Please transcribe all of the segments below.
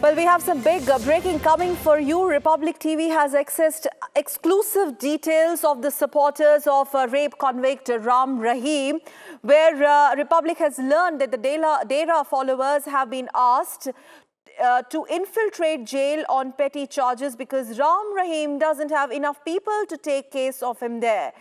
Well, we have some big breaking coming for you. Republic TV has accessed exclusive details of the supporters of rape convict Rahim, where Republic has learned that the Dera followers have been asked to infiltrate jail on petty charges because Rahim doesn't have enough people to take care of him there.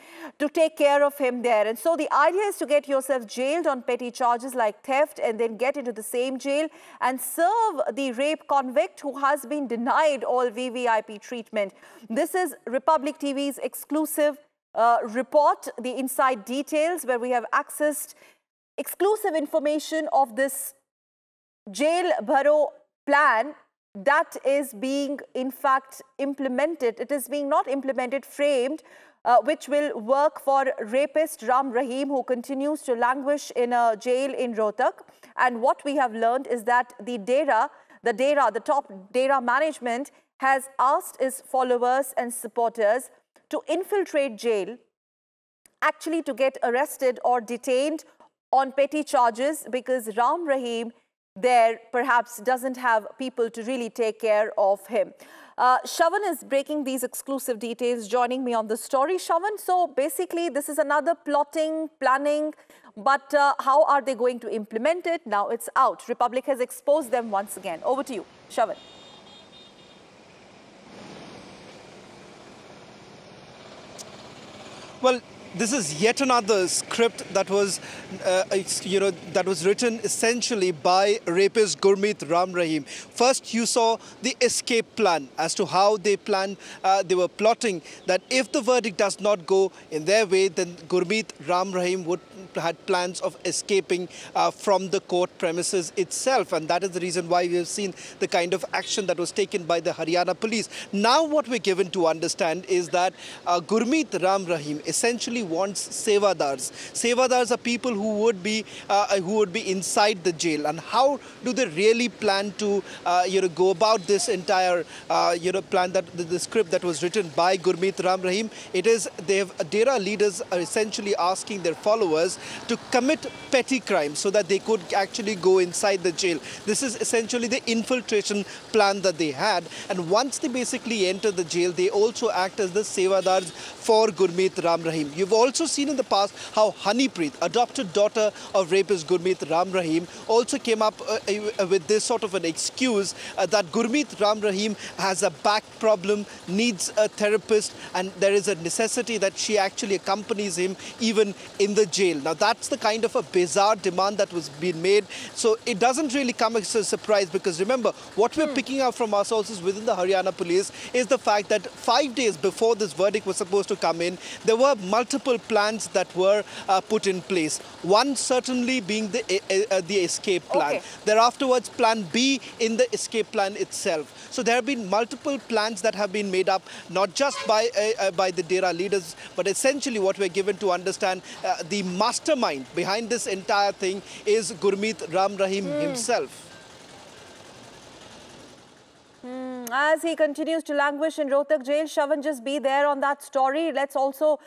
And so the idea is to get yourself jailed on petty charges like theft and then get into the same jail and serve the rape convict who has been denied all VVIP treatment. This is Republic TV's exclusive report, the inside details, where we have accessed exclusive information of this jail bharo plan that is being in fact implemented. It is being not implemented, framed, which will work for rapist Rahim, who continues to languish in a jail in Rohtak. And what we have learned is that the top Dera management has asked its followers and supporters to infiltrate jail, actually to get arrested or detained on petty charges because Rahim there perhaps doesn't have people to really take care of him. Shavan is breaking these exclusive details, joining me on the story. Shavan, so basically this is another plotting, planning, but how are they going to implement it? Now it's out. Republic has exposed them once again. Over to you, Shavan. Well, this is yet another script that was, that was written essentially by rapist Gurmeet Rahim. First, you saw the escape plan as to how they planned. They were plotting that if the verdict does not go in their way, then Gurmeet Rahim had plans of escaping from the court premises itself, and that is the reason why we have seen the kind of action that was taken by the Haryana police. Now, what we're given to understand is that Gurmeet Rahim essentially wants sevadars. Sevadars are people who would be inside the jail. And how do they really plan to go about this entire plan, that the script that was written by Gurmeet Rahim? It is Dera leaders are essentially asking their followers to commit petty crimes so that they could actually go inside the jail. This is essentially the infiltration plan that they had. And once they basically enter the jail, they also act as the sevadars for Gurmeet Rahim. You've also seen in the past how Hanipreet, adopted daughter of rapist Gurmeet Rahim, also came up with this sort of an excuse that Gurmeet Rahim has a back problem, needs a therapist, and there is a necessity that she actually accompanies him even in the jail. Now, that's the kind of a bizarre demand that was being made. So it doesn't really come as a surprise because remember, what we're picking up from our sources within the Haryana police is the fact that 5 days before this verdict was supposed to come in, there were multiple plans that were put in place. One certainly being the escape plan. Okay. Thereafterwards, plan B in the escape plan itself. So there have been multiple plans that have been made up, not just by the Dera leaders, but essentially what we're given to understand, the mastermind behind this entire thing is Gurmeet Rahim himself. As he continues to languish in Rohtak jail, Shavan, just be there on that story. Let's also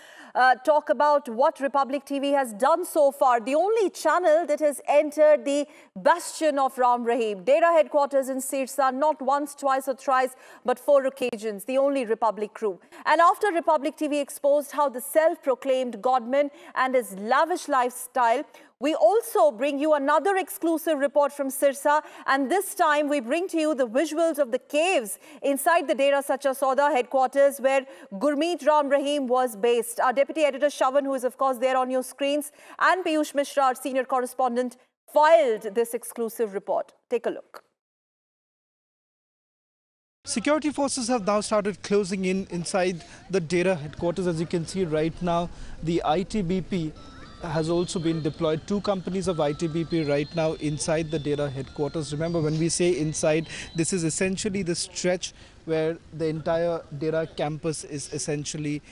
talk about what Republic TV has done so far. The only channel that has entered the bastion of Rahim, Dera headquarters in Sirsa, not once, twice or thrice, but 4 occasions, the only Republic crew. And after Republic TV exposed how the self-proclaimed godman and his lavish lifestyle, we also bring you another exclusive report from Sirsa, and this time we bring to you the visuals of the caves inside the Dera Sacha Sauda headquarters where Gurmeet Rahim was based. Our deputy editor Shavan, who is of course there on your screens, and Piyush Mishra, our senior correspondent, filed this exclusive report. Take a look. Security forces have now started closing inside the Dera headquarters. As you can see right now, the ITBP has also been deployed. 2 companies of ITBP right now inside the Dera headquarters. Remember, when we say inside, this is essentially the stretch where the entire Dera campus is essentially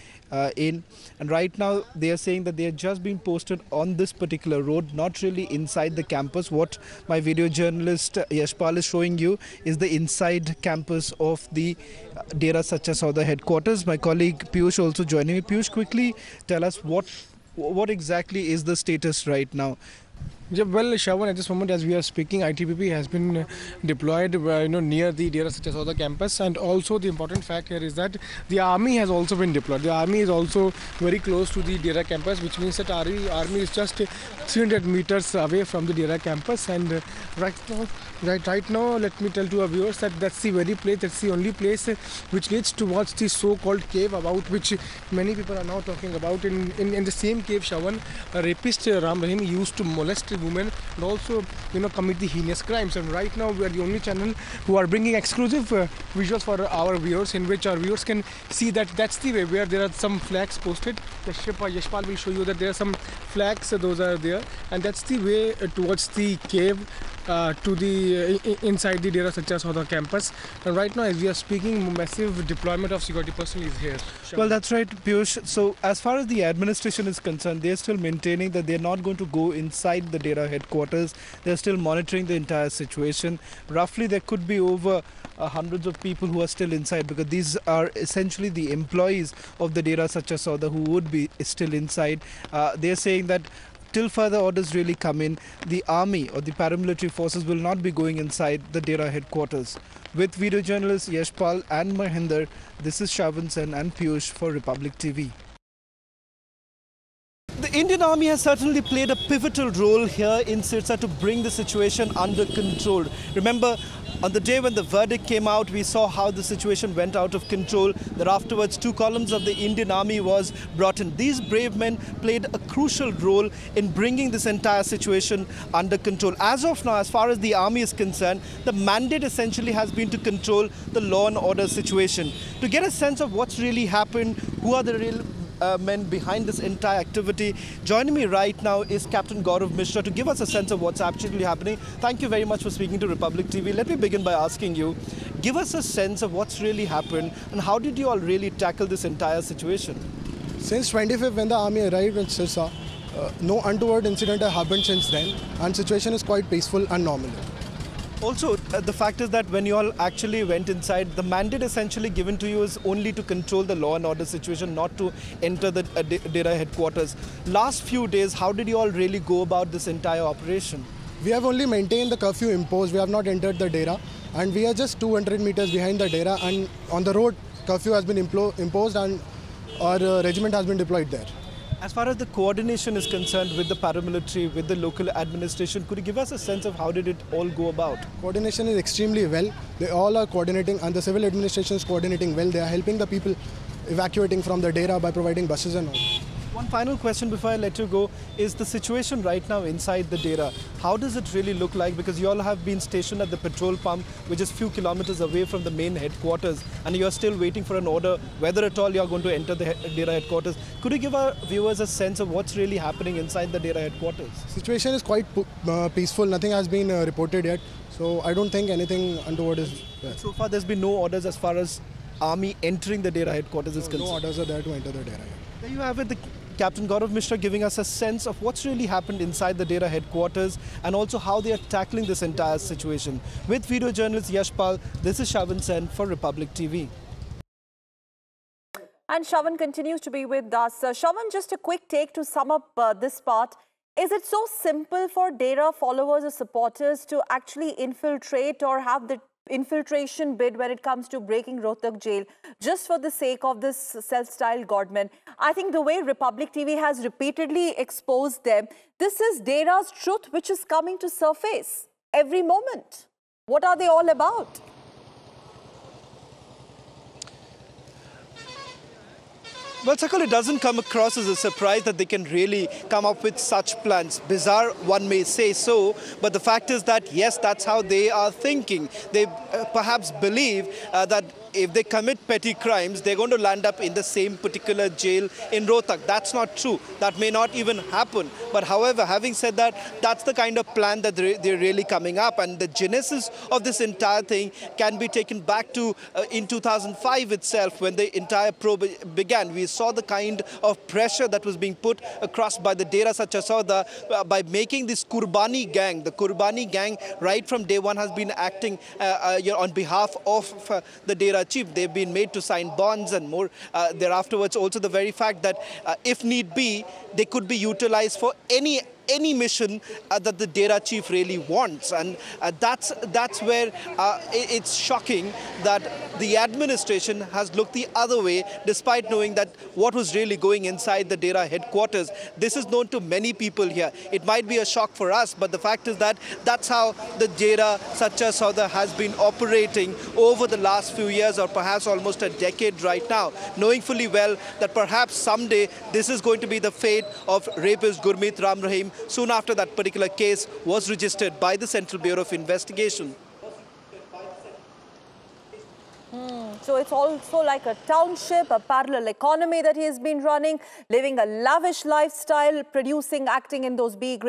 in. And right now they are saying that they are just being posted on this particular road, not really inside the campus. What my video journalist Yashpal is showing you is the inside campus of the Dera Sacha Sauda headquarters. My colleague Piyush also joining me. Piyush, quickly tell us what exactly is the status right now? Yeah, well, Shravan, at this moment, as we are speaking, ITBP has been deployed, near the Dera Sachasoda campus, and also the important fact here is that the army has also been deployed. The army is also very close to the Dera campus, which means that army is just 300 meters away from the Dera campus. And right now, let me tell to our viewers that that's the very place, that's the only place which leads towards the so-called cave, about which many people are now talking about. In the same cave, Shravan, a rapist Ram Rahim used to molest women and also commit the heinous crimes. And right now we are the only channel who are bringing exclusive visuals for our viewers, in which our viewers can see that that's the way where there are some flags posted. The Yashpal will show you that there are some flags, those are there, and that's the way towards the cave, to the inside the Dera Sachasoda campus. And right now, as we are speaking, massive deployment of security personnel is here. Well, that's right, Piyush. So as far as the administration is concerned, they're still maintaining that they're not going to go inside the Dera headquarters. They're still monitoring the entire situation. Roughly, there could be over hundreds of people who are still inside, because these are essentially the employees of the Dera Sachasoda who would be still inside. They're saying that till further orders really come in, the army or the paramilitary forces will not be going inside the Dera headquarters. With video journalists Yashpal and Mahinder, this is Shravan Sen and Piyush for Republic TV. The Indian Army has certainly played a pivotal role here in Sirsa to bring the situation under control. Remember, on the day when the verdict came out, we saw how the situation went out of control. That afterwards, 2 columns of the Indian Army was brought in. These brave men played a crucial role in bringing this entire situation under control. As of now, as far as the army is concerned, the mandate essentially has been to control the law and order situation. To get a sense of what's really happened, who are the real men behind this entire activity, joining me right now is Captain Gaurav Mishra to give us a sense of what's actually happening. Thank you very much for speaking to Republic TV. Let me begin by asking you, give us a sense of what's really happened and how did you all really tackle this entire situation? Since 25th, when the army arrived in Sirsa, no untoward incident has happened since then, and situation is quite peaceful and normal. Also, the fact is that when you all actually went inside, the mandate essentially given to you is only to control the law and order situation, not to enter the Dera headquarters. Last few days, how did you all really go about this entire operation? We have only maintained the curfew imposed. We have not entered the Dera, and we are just 200 meters behind the Dera, and on the road, curfew has been imposed and our regiment has been deployed there. As far as the coordination is concerned with the paramilitary, with the local administration, could you give us a sense of how did it all go about? Coordination is extremely well. They all are coordinating, and the civil administration is coordinating well. They are helping the people evacuating from the Dera by providing buses and all. One final question before I let you go is the situation right now inside the Dera. How does it really look like? Because you all have been stationed at the petrol pump, which is few kilometers away from the main headquarters, and you are still waiting for an order whether at all you are going to enter the Dera headquarters. Could you give our viewers a sense of what's really happening inside the Dera headquarters? Situation is quite peaceful. Nothing has been reported yet, so I don't think anything untoward is there. So far, there's been no orders as far as army entering the Dera headquarters is concerned. No orders are there to enter the Dera yet. There you have it, Captain Gaurav Mishra giving us a sense of what's really happened inside the Dera headquarters and also how they are tackling this entire situation. With video journalist Yashpal, this is Shravan Sen for Republic TV. And Shravan continues to be with us. Shravan, just a quick take to sum up this part. Is it so simple for Dera followers or supporters to actually infiltrate or have the infiltration bid when it comes to breaking Rohtak jail just for the sake of this self-styled godman? I think the way Republic TV has repeatedly exposed them, this is Dera's truth which is coming to surface every moment. What are they all about? Well, Sakal, it doesn't come across as a surprise that they can really come up with such plans. Bizarre, one may say so, but the fact is that, yes, that's how they are thinking. They perhaps believe that if they commit petty crimes, they're going to land up in the same particular jail in Rohtak. That's not true. That may not even happen. But however, having said that, that's the kind of plan that they're really coming up. And the genesis of this entire thing can be taken back to in 2005 itself, when the entire probe began. We saw the kind of pressure that was being put across by the Dera Sachasoda by making this Kurbani gang. The Kurbani gang, right from day one, has been acting on behalf of the Dera chief. They've been made to sign bonds and more thereafterwards. Also the very fact that if need be, they could be utilized for any any mission that the Dera chief really wants. And that's where it's shocking that the administration has looked the other way, despite knowing that what was really going inside the Dera headquarters. This is known to many people here. It might be a shock for us, but the fact is that that's how the Dera Sacha Sauda has been operating over the last few years, or perhaps almost a decade right now, knowing fully well that perhaps someday this is going to be the fate of rapist Gurmeet Ram Rahim soon after that particular case was registered by the Central Bureau of Investigation. So it's also like a township, a parallel economy that he has been running, living a lavish lifestyle, producing, acting in those B-grade